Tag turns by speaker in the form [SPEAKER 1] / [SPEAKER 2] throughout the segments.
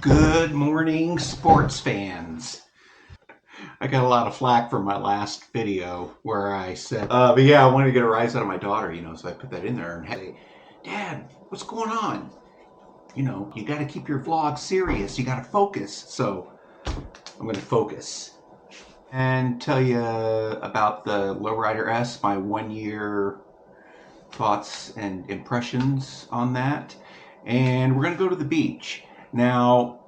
[SPEAKER 1] Good morning, sports fans. I got a lot of flack from my last video where I said, but yeah, I wanted to get a rise out of my daughter, so I put that in there and say, Dad, what's going on? You got to keep your vlog serious. You got to focus. So I'm going to focus and tell you about the Lowrider S, my 1 year thoughts and impressions on that. And we're going to go to the beach. Now,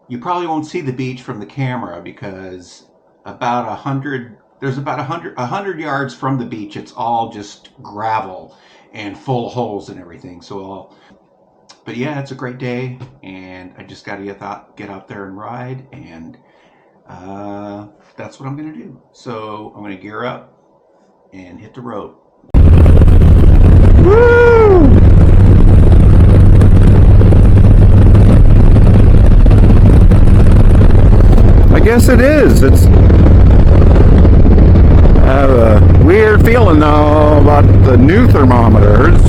[SPEAKER 1] you probably won't see the beach from the camera because there's about 100 yards from the beach. It's all just gravel and full of holes and everything. But yeah, it's a great day, and I just got to get out there and ride, and that's what I'm going to do. So I'm going to gear up and hit the road. Woo! I guess it is. I have a weird feeling though about the new thermometers.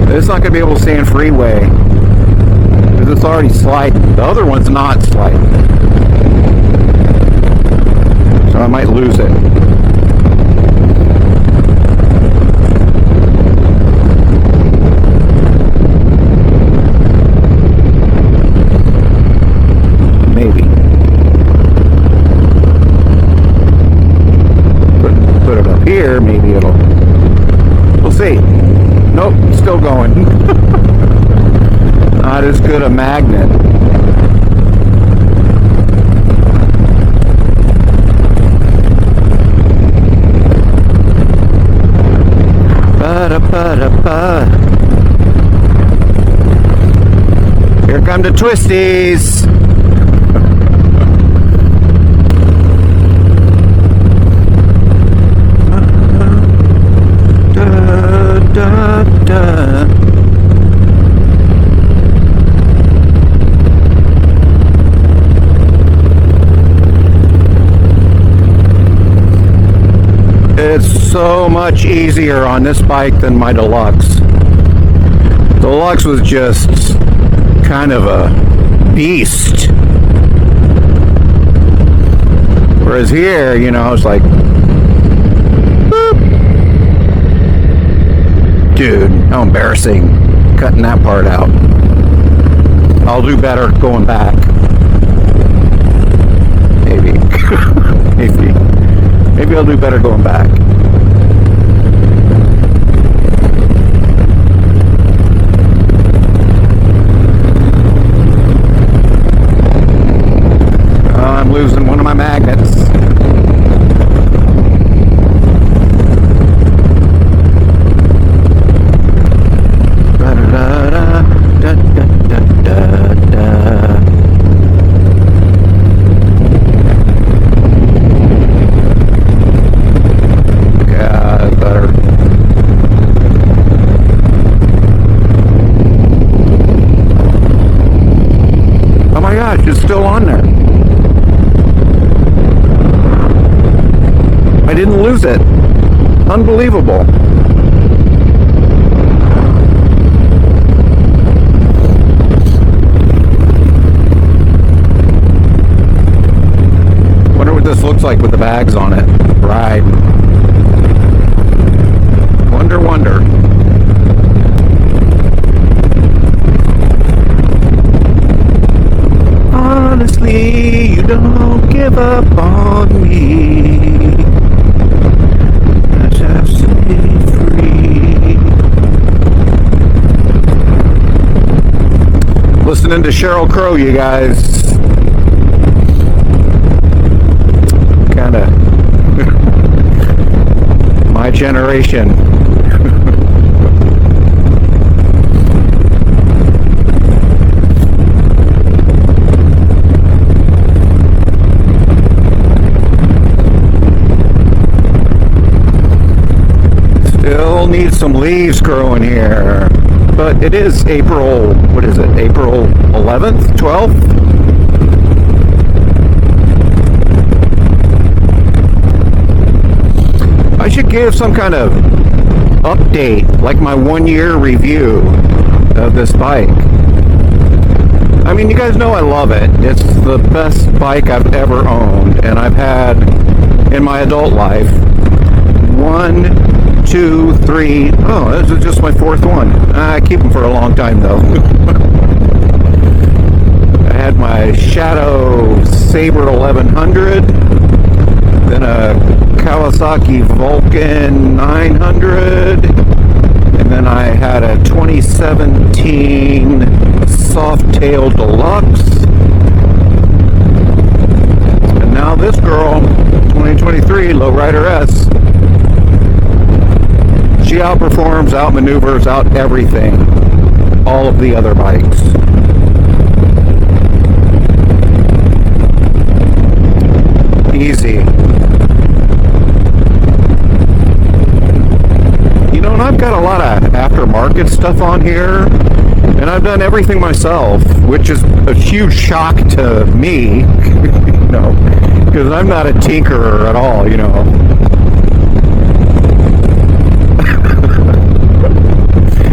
[SPEAKER 1] It's not going to be able to stay in freeway because it's already sliding. The other one's not sliding, so I might lose it. Here, maybe we'll see. Nope, still going. Not as good a magnet. Here come the twisties. It's so much easier on this bike than my Deluxe. The Deluxe was just kind of a beast. Whereas here, it's like, boop. Dude, how embarrassing cutting that part out. I'll do better going back. Maybe. Maybe I'll do better going back. I'm losing one of my magnets. It's still on there. I didn't lose it. Unbelievable. Wonder what this looks like with the bags on it. Right. Wonder. Honestly, you don't give up on me. I just set me free. Listening to Sheryl Crow, you guys. Kinda my generation. Still need some leaves growing here, but it is April, what is it, April 11th, 12th? I should give some kind of update, like my 1 year review of this bike.
[SPEAKER 2] I mean, you guys know I love it. It's the best bike I've ever owned, and I've had in my adult life 1, 2, 3. Oh, this is just my 4th one. I keep them for a long time though. I had my Shadow Sabre 1100, then a Kawasaki Vulcan 900, and then I had a 2017 Softail Deluxe, and now this girl, 2023 Lowrider S. She outperforms, outmaneuvers, out everything all of the other bikes. Easy. You know, and I've got a lot of aftermarket stuff on here, and I've done everything myself, which is a huge shock to me, you know, because I'm not a tinkerer at all, you know.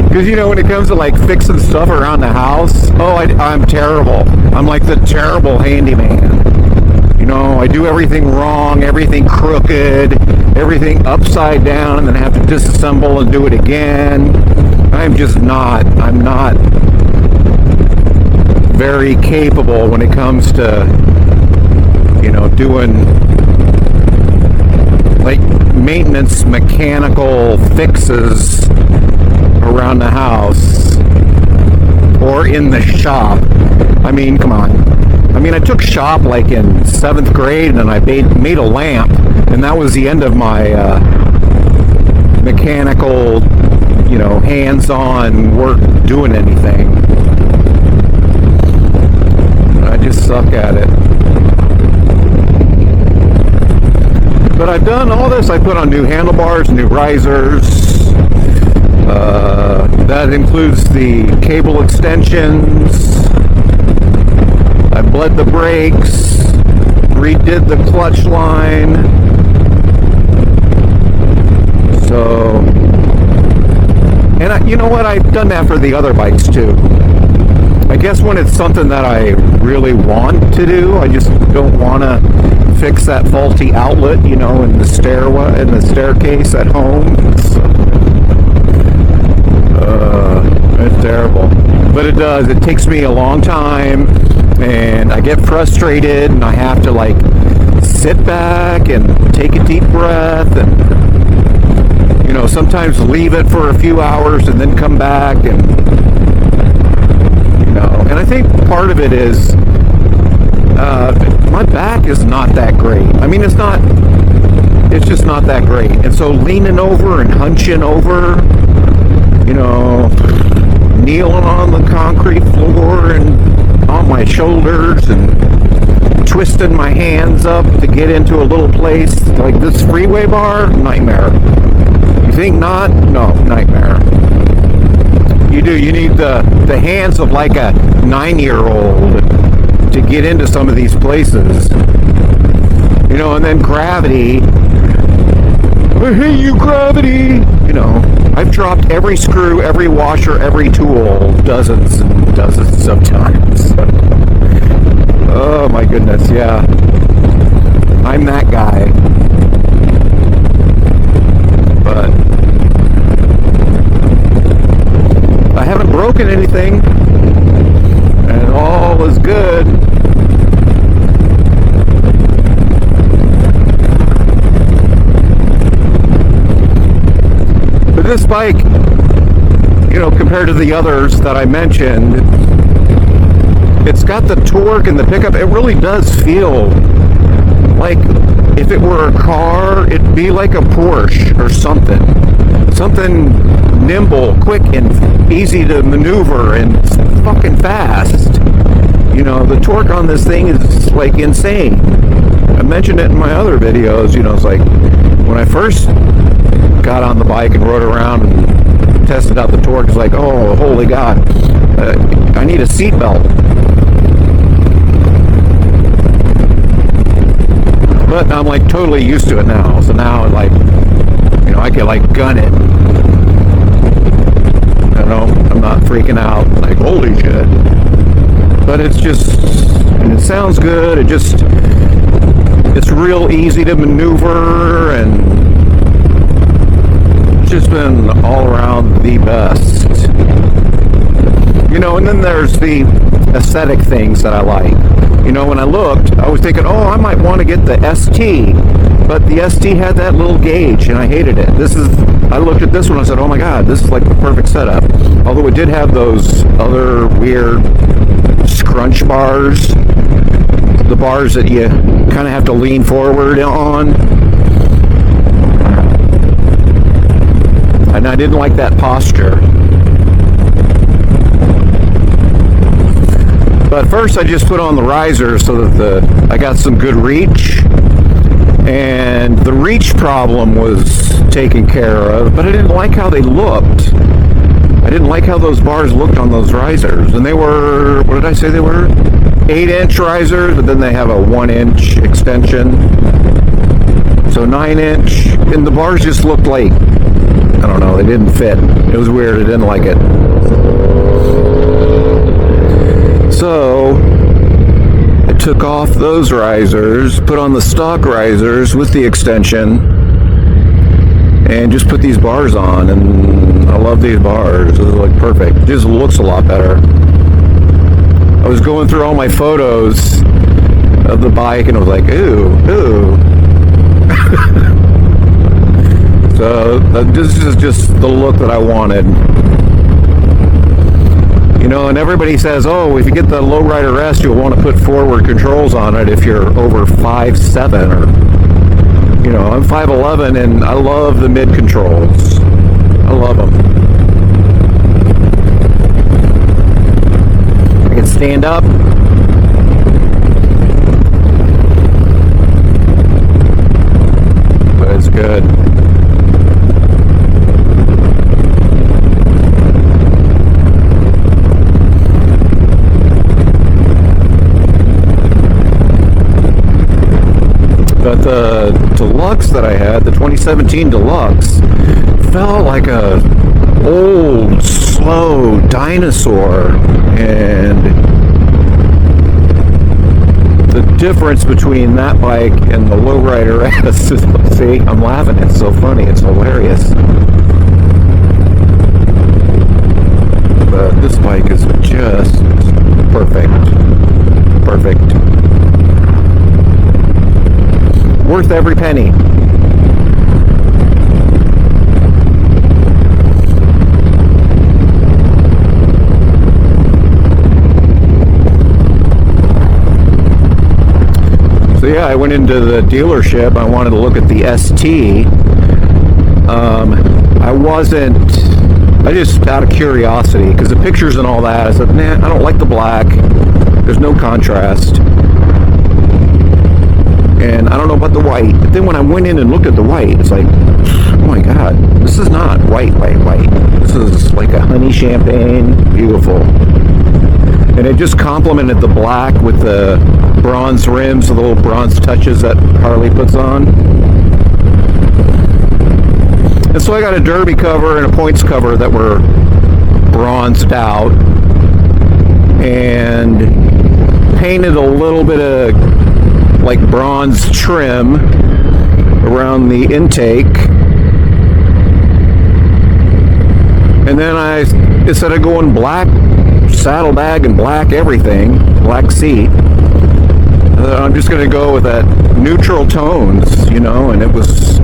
[SPEAKER 2] Because, you know, when it comes to like fixing stuff around the house, oh, I'm terrible. I'm like the terrible handyman. You know, I do everything wrong, everything crooked, everything upside down, and then have to disassemble and do it again. I'm not very capable when it comes to, you know, doing like maintenance mechanical fixes around the house or in the shop. I mean, come on. I mean, I took shop like in 7th grade, and I made a lamp, and that was the end of my mechanical, you know, hands-on work doing anything. I just suck at it. But I've done all this. I put on new handlebars, new risers. That includes the cable extensions. I bled the brakes, redid the clutch line. So, and you know what? I've done that for the other bikes too. I guess when it's something that I really want to do, I just don't want to fix that faulty outlet, you know, in the staircase at home. It's terrible, but it does. It takes me a long time, and I get frustrated, and I have to like sit back and take a deep breath, and you know, sometimes leave it for a few hours and then come back, and you know, and I think part of it is my back is not that great. I mean, it's just not that great, and so leaning over and hunching over, you know, kneeling on the concrete floor and on my shoulders and twisting my hands up to get into a little place like this freeway bar, nightmare. You think not? No, nightmare. You do. You need the hands of like a 9-year-old to get into some of these places. You know, and then gravity. I hate you, gravity. You know, I've dropped every screw, every washer, every tool, dozens and dozens of times. Oh my goodness, yeah. I'm that guy. But I haven't broken anything, and all is good. But this bike, you know, compared to the others that I mentioned, it's got the torque and the pickup. It really does feel like if it were a car, it'd be like a Porsche or something. Something nimble, quick, and easy to maneuver, and fucking fast. You know, the torque on this thing is like insane. I mentioned it in my other videos. You know, it's like when I first got on the bike and rode around and tested out the torque, it's like, oh, holy God, I need a seatbelt. But I'm like totally used to it now. So now, like, you know, I can like gun it. You know, I'm not freaking out like, holy shit. but it's just, and it sounds good. It's real easy to maneuver, and it's just been all around the best. You know, and then there's the aesthetic things that I like. You know, when I looked, I was thinking, oh, I might want to get the ST, but the ST had that little gauge, and I hated it. I looked at this one, and I said, oh my God, this is like the perfect setup. Although it did have those other weird scrunch bars, the bars that you kind of have to lean forward on. And I didn't like that posture. But first I just put on the riser so that I got some good reach. And the reach problem was taken care of, but I didn't like how they looked. I didn't like how those bars looked on those risers. And they were, what did I say they were? 8-inch risers, but then they have a 1-inch extension. So 9-inch. And the bars just looked like, I don't know, they didn't fit. It was weird, I didn't like it. So I took off those risers, put on the stock risers with the extension, and just put these bars on, and I love these bars. They look perfect. It just looks a lot better. I was going through all my photos of the bike, and I was like, ooh. So this is just the look that I wanted. You know, and everybody says, oh, if you get the lowrider S, you'll want to put forward controls on it if you're over 5'7", or, you know, I'm 5'11", and I love the mid controls. I love them. I can stand up. But it's good. But the Deluxe that I had, the 2017 Deluxe, felt like a old, slow dinosaur. And the difference between that bike and the Lowrider S is, see, I'm laughing, it's so funny, it's hilarious. But this bike is just perfect. Perfect. Worth every penny. So yeah, I went into the dealership. I wanted to look at the ST. I just, out of curiosity, because the pictures and all that, I said, nah, I don't like the black. There's no contrast. And I don't know about the white, but then when I went in and looked at the white, it's like, oh my God, this is not white. This is like a honey champagne, beautiful. And it just complemented the black with the bronze rims, the little bronze touches that Harley puts on. And so I got a derby cover and a points cover that were bronzed out, and painted a little bit of like bronze trim around the intake. And then instead of going black saddlebag and black everything, black seat, I'm just going to go with that neutral tones, you know, and it was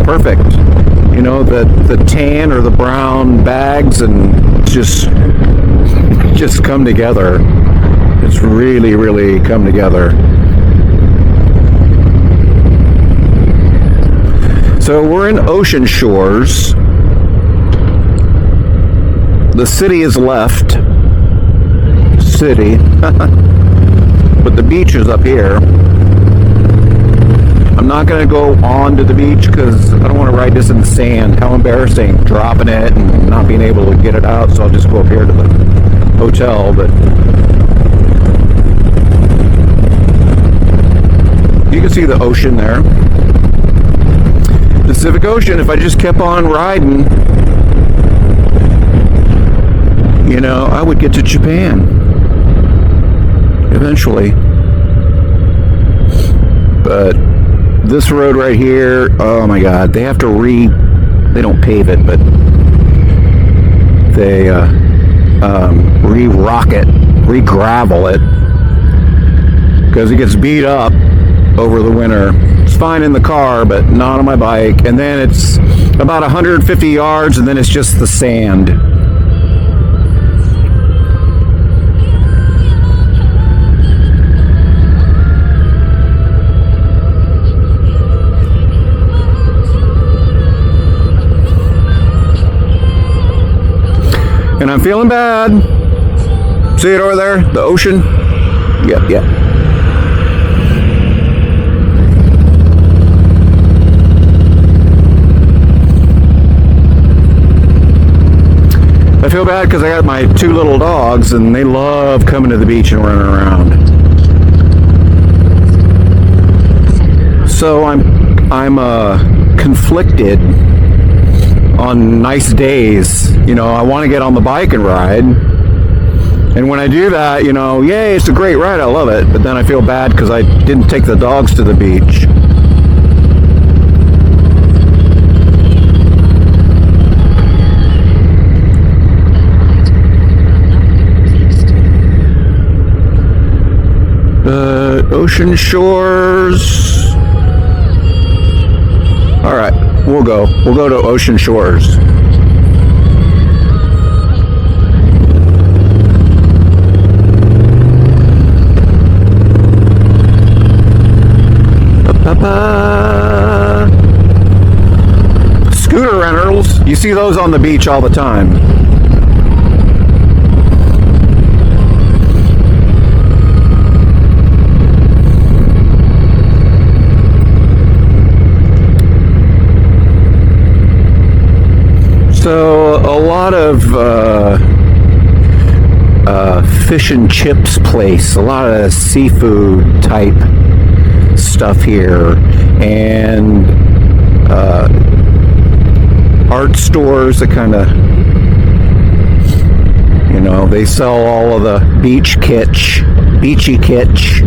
[SPEAKER 2] perfect. You know, the tan or the brown bags, and just come together. It's really, really come together. So we're in Ocean Shores. The city is left. City. But the beach is up here. I'm not going to go on to the beach because I don't want to ride this in the sand. How embarrassing, dropping it and not being able to get it out. So I'll just go up here to the hotel. But you can see the ocean there. The Pacific Ocean, if I just kept on riding, you know, I would get to Japan. eventually. But this road right here, oh my God, they have to they don't pave it, but they re-rock it, re-gravel it, because it gets beat up over the winter. It's fine in the car, but not on my bike. And then it's about 150 yards, and then it's just the sand. And I'm feeling bad. See it over there? The ocean? Yep, yep. I feel bad because I got my 2 little dogs and they love coming to the beach and running around. So I'm conflicted on nice days. You know, I want to get on the bike and ride. And when I do that, you know, yay, it's a great ride, I love it. But then I feel bad because I didn't take the dogs to the beach. Ocean Shores. All right, we'll go to Ocean Shores. Scooter rentals, you see those on the beach all the time. So a lot of fish and chips place, a lot of seafood type stuff here, and art stores that kind of, you know, they sell all of the beachy kitsch.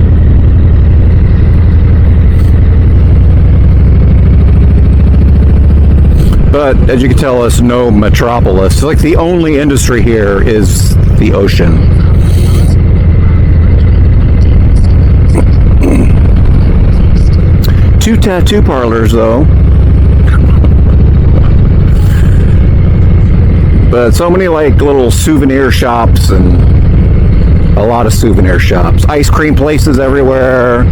[SPEAKER 2] But as you can tell, it's no metropolis. It's like the only industry here is the ocean. Two tattoo parlors, though. But so many like little souvenir shops and a lot of souvenir shops. Ice cream places everywhere.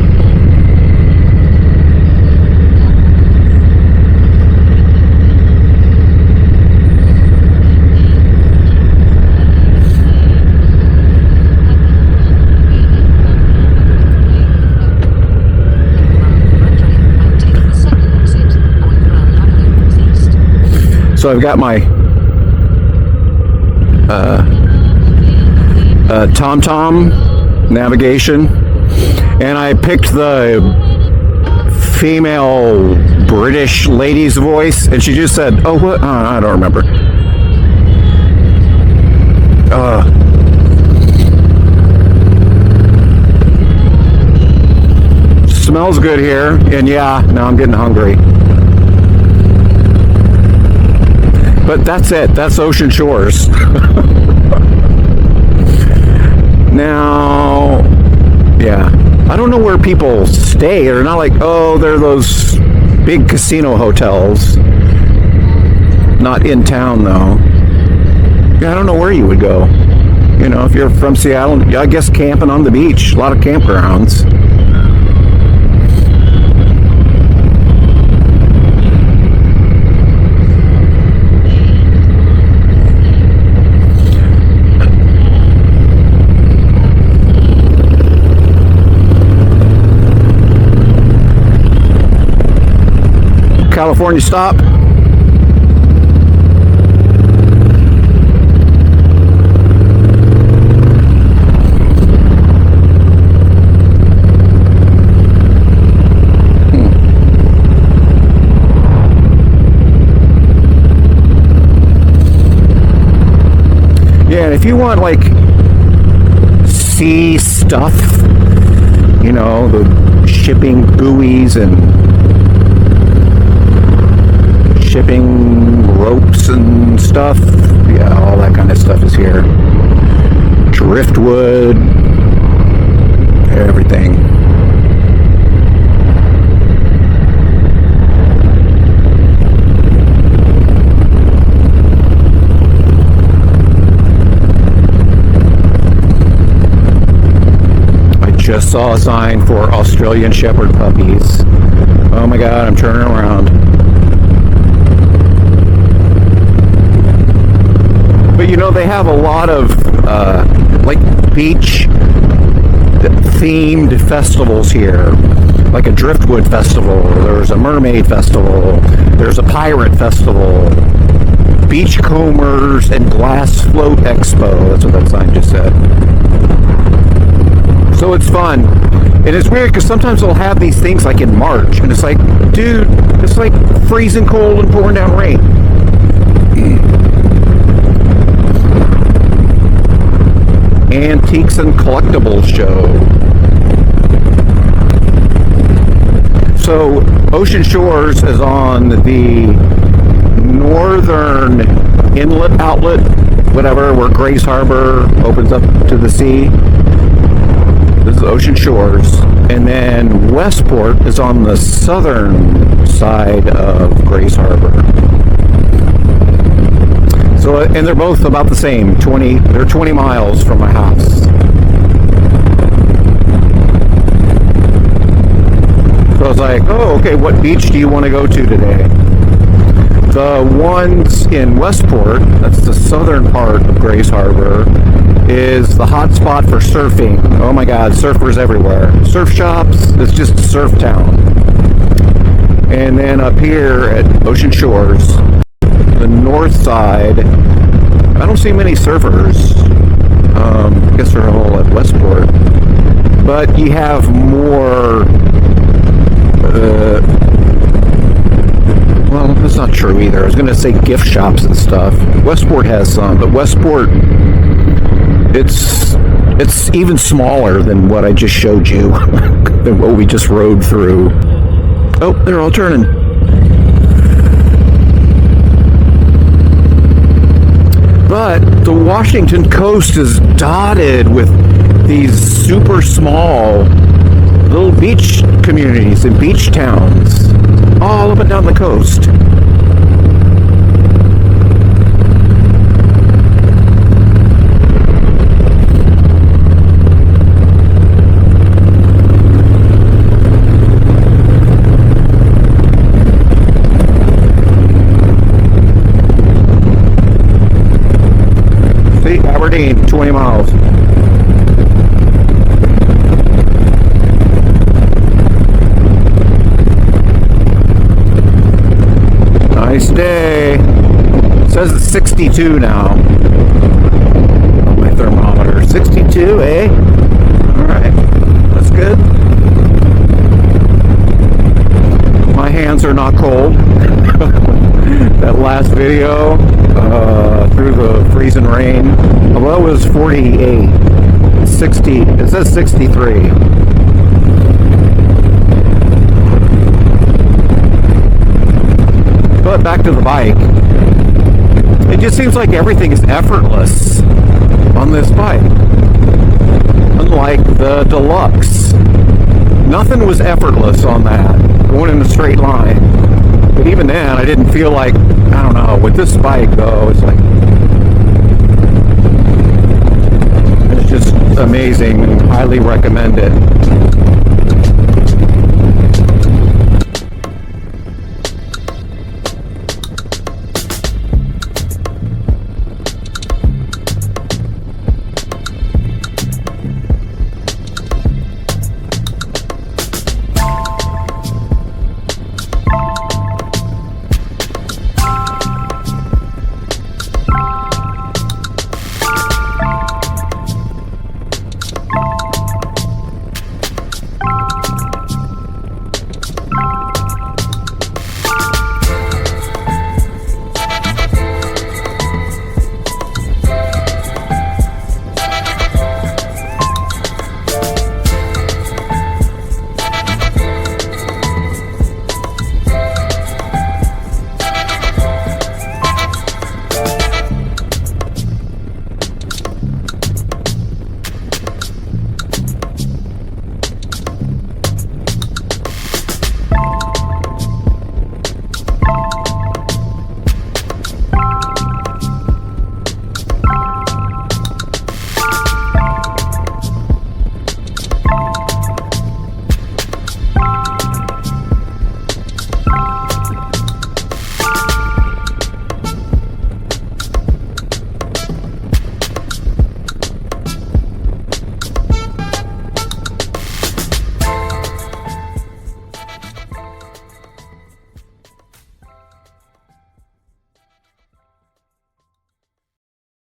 [SPEAKER 2] So I've got my TomTom navigation, and I picked the female British lady's voice, and she just said, "Oh, what? I don't remember." Smells good here, and yeah, now I'm getting hungry. But that's it. That's Ocean Shores. Now, yeah, I don't know where people stay. They're not like, oh, they're those big casino hotels. Not in town, though. Yeah, I don't know where you would go. You know, if you're from Seattle, I guess camping on the beach. A lot of campgrounds. California stop. Yeah, and if you want like sea stuff, you know, the shipping buoys and shipping ropes and stuff. Yeah, all that kind of stuff is here. Driftwood, everything. I just saw a sign for Australian Shepherd puppies. Oh my God, I'm turning around. But you know, they have a lot of like beach themed festivals here, like a Driftwood festival, there's a mermaid festival, there's a pirate festival, beachcombers and glass float expo. That's what that sign just said. So it's fun. And it's weird because sometimes they'll have these things like in March, and it's like, dude, it's like freezing cold and pouring down rain. Antiques and Collectibles Show. So Ocean Shores is on the northern inlet outlet, whatever, where Grace Harbor opens up to the sea. This is Ocean Shores. And then Westport is on the southern side of Grace Harbor. So, and they're both about the same, they're 20 miles from my house. So I was like, oh, okay, what beach do you want to go to today? The ones in Westport, that's the southern part of Grace Harbor, is the hot spot for surfing. Oh my God, surfers everywhere. Surf shops, it's just a surf town. And then up here at Ocean Shores, the north side, I don't see many surfers. I guess they're all at Westport. But you have more, well, that's not true either. I was going to say gift shops and stuff. Westport has some, but Westport, it's even smaller than what I just showed you, than what we just rode through. Oh, they're all turning. But the Washington coast is dotted with these super small little beach communities and beach towns all up and down the coast. Aberdeen, 20 miles. Nice day. It says it's 62 now. On my thermometer. 62, eh? Alright. That's good. My hands are not cold. That last video, through the freezing rain, well, it was 48, 60, it says 63. But back to the bike, it just seems like everything is effortless on this bike. Unlike the Deluxe, nothing was effortless on that, going in a straight line. But even then, I didn't feel like, I don't know, with this bike though, it's like, it's just amazing and highly recommend it.